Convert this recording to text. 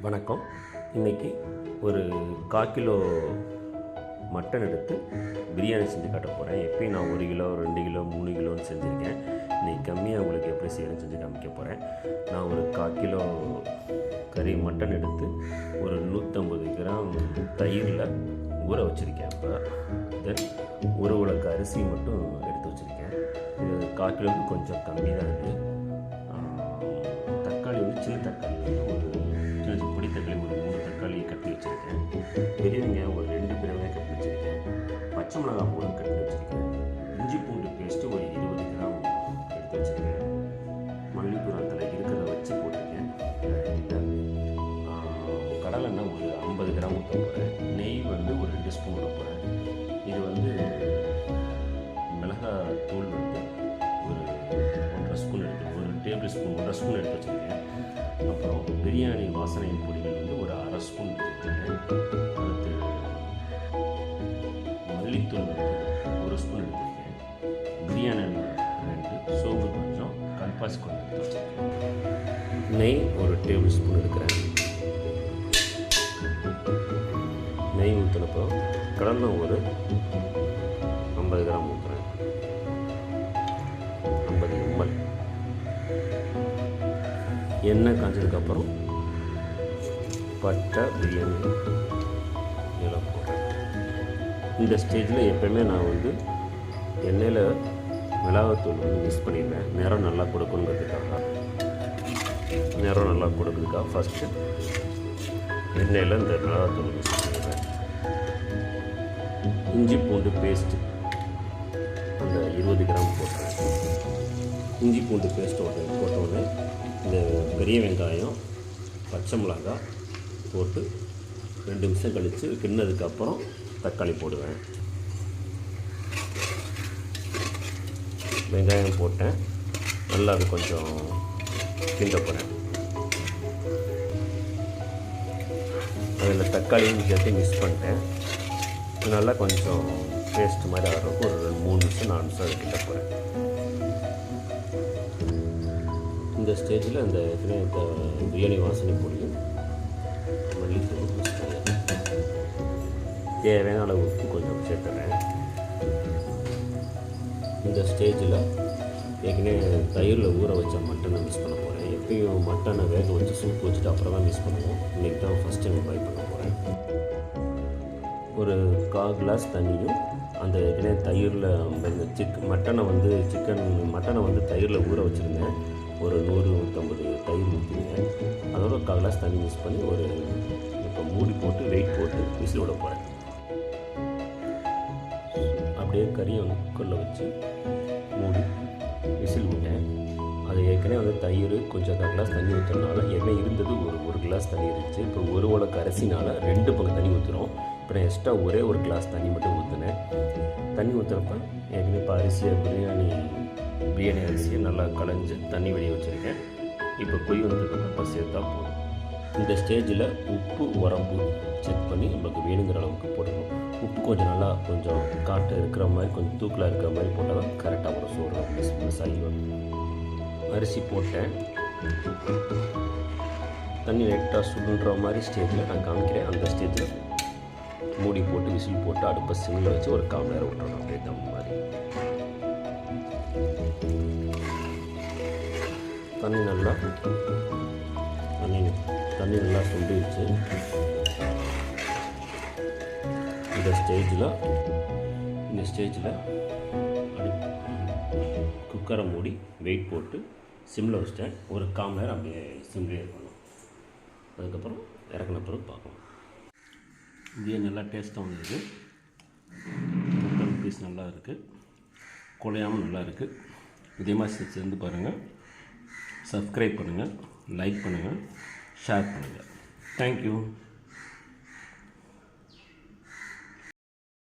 வணக்கம். இன்றைக்கி ஒரு 1/4 கிலோ மட்டன் எடுத்து பிரியாணி செஞ்சு காட்ட போகிறேன். எப்பயும் நான் 1 கிலோ 2 கிலோ 3 கிலோன்னு செஞ்சுருக்கேன். இன்றைக்கி கம்மியாக உங்களுக்கு எப்படி செய்யணும்னு செஞ்சு காமிக்க போகிறேன். நான் ஒரு 1/4 கிலோ கறி மட்டன் எடுத்து ஒரு 150 கிராம் தயிரில் ஊற வச்சுருக்கேன். இப்போ தென் ஒரு உலக்கு அரிசி மட்டும் எடுத்து வச்சுருக்கேன். இது 1/4 கிலோவுக்கு கொஞ்சம் கம்மி தான் இருக்குது. தக்காளி சின்ன தக்காளி ஒரு பொடி தக்காளி ஒரு 3 தக்காளி கட்டி வச்சுருக்கேன். பெரிய வெங்காயம் ஒரு 2 பெரிய வெங்காயம் கட்டி வச்சுருக்கேன். பச்சை மிளகாய் 3 கட்டி வச்சுருக்கேன். இஞ்சி பூண்டு பேஸ்ட்டு ஒரு 20 கிராம் எடுத்து வச்சுருக்கேன். மல்லிப்பூ அதில் இருக்கிறத வச்சு போட்டிருக்கேன். கடலெண்ணெய் ஒரு 50 கிராம் ஊற்ற போகிறேன். நெய் ஒரு 2 ஸ்பூன் ஊற்ற போகிறேன். இது மிளகாய் தூள் ஒரு 1.5 ஸ்பூன் எடுத்து 1 டேபிள் ஸ்பூன் 1.5 ஸ்பூன் எடுத்து வச்சுருக்கேன். அப்புறம் பிரியாணி வாசனை பொடிகள் ஒரு 1/2 ஸ்பூன் எடுத்துருக்கேன். அடுத்து மல்லித்தூள் 1 ஸ்பூன் எடுத்துருக்கேன். பிரியாணி 2, சோம்பு கொஞ்சம், கல்பாசி கொஞ்சம் எடுத்து வச்சுருக்கேன். நெய் ஒரு டேபிள் ஸ்பூன் எடுக்கிறேன். நெய் ஊற்றினப்போ கடலை ஒரு 50 கிராம் ஊற்றுறேன். 50 ml. எண்ணெய் காய்ச்சதுக்கப்புறம் பட்டை பிரியாணி இதெல்லாம் போடுறேன். இந்த ஸ்டேஜில் எப்போயுமே நான் எண்ணெயில் மிளகாத்தூள் மிக்ஸ் பண்ணிடுவேன். நிறம் நல்லா கொடுக்கணுங்கிறதுக்காக ஃபஸ்ட்டு எண்ணெயில் இந்த மிளகாத்தூள் மிக்ஸ் பண்ணிடுவேன். இஞ்சி பூண்டு பேஸ்ட்டு அந்த 20 கிராம் போட்டுறேன். இஞ்சி பூண்டு பேஸ்ட் போட்டோடனே இந்த பெரிய வெங்காயம் பச்சை மிளகாய் போட்டு 2 நிமிஷம் கழித்து கிண்ணதுக்கப்புறம் தக்காளி போடுவேன். வெங்காயம் போட்டேன். நல்லா அது கொஞ்சம் கிண்ட போகிறேன். அதில் தக்காளியும் சேர்த்து மிக்ஸ் பண்ணிட்டேன். நல்லா கொஞ்சம் பேஸ்ட் மாதிரி ஆகிறதுக்கு ஒரு 3 நிமிஷம் 4 நிமிஷம் கிண்ட போகிறேன். இந்த ஸ்டேஜில் அந்த பிரியாணி வாசனை பொடியும் மல்லித்தூள் மிக்ஸ் பண்ணிடுறேன். தேவையான அளவு உப்பு கொஞ்சம் சேர்த்துறேன். இந்த ஸ்டேஜில் ஏற்கனவே தயிரில் ஊற வச்ச மட்டனை மிக்ஸ் பண்ண போகிறேன். எப்பயும் மட்டனை வேக வச்சு சூப் வச்சுட்டு அப்புறம் தான் மிக்ஸ் பண்ணுவோம். இன்றைக்கி தான் ஃபஸ்ட் டைம் ட்ரை பண்ண போகிறேன். ஒரு 1/4 கிளாஸ் தண்ணியும் அந்த ஏற்கனவே தயிரில் மட்டனை தயிரில் ஊற வச்சுருந்தேன். ஒரு 100-150 தயிர் ஊற்றிருந்தேன். அதோட 1/4 கிளாஸ் தண்ணி மிக்ஸ் பண்ணி இப்போ மூடி போட்டு வெயிட் போட்டு விசில் விட போகிறேன். அப்படியே கறியை குக்கரில் வச்சு மூடி விசில் விட்டேன். அது ஏற்கனவே தயிர் கொஞ்சம் 1/4 கிளாஸ் தண்ணி ஊற்றுறதுனால எண்ணெய் இருந்தது ஒரு கிளாஸ் தண்ணி இருந்துச்சு. இப்போ ஒரு உலக்கு அரிசினால் 2 பங்கு தண்ணி ஊற்றுறோம். இப்போ நான் எக்ஸ்ட்ரா ஒரே ஒரு கிளாஸ் தண்ணி மட்டும் ஊற்றினேன். தண்ணி ஊற்றுறப்ப ஏற்கனவே இப்போ பிரியாணி அரிசியை நல்லா களைஞ்சி தண்ணி வெளியே வச்சுருக்கேன். இப்போ கொய் வந்ததுக்கப்புறம் சேர்த்தா போதும். இந்த ஸ்டேஜில் உப்பு உரம்பு செக் பண்ணி நமக்கு வேணுங்கிற அளவுக்கு போடணும். உப்பு கொஞ்சம் காட்டு இருக்கிற மாதிரி கொஞ்சம் தூக்கலாக இருக்கிற மாதிரி போட்டால் தான் கரெக்டாக வரும். சோறு மிஸ் ஆகி வரும். அரிசி போட்டேன். தண்ணி லைட்டாக சுடுன்ற மாதிரி ஸ்டேஜில் நான் காமிக்கிறேன். அந்த ஸ்டேஜில் மூடி போட்டு விசில் போட்டு அடுப்பை சிம்மில் வச்சு ஒரு 1/4 மணி நேரம் விட்டுறணும். அப்படியே தம் மாதிரி தண்ணி நல்லா சுண்டிடுச்சு. இந்த ஸ்டேஜில் குக்கரை மூடி வெயிட் போட்டு சிம்மில் வச்சிட்டேன். ஒரு 1/4 மணி நேரம் அப்படியே சிம்லேயே இருக்கணும். அதுக்கப்புறம் இறக்குன பிறகு பார்க்கலாம். இதே நல்லா டேஸ்ட்டாக வந்தது. மட்டன் பீஸ் நல்லா இருக்குது. குழையாமல் நல்லா இருக்குது. இதே மாதிரி செஞ்சு பாருங்கள். சப்ஸ்கிரைப் பண்ணுங்கள், லைக் பண்ணுங்கள், ஷேர் பண்ணுங்கள். தேங்க்யூ.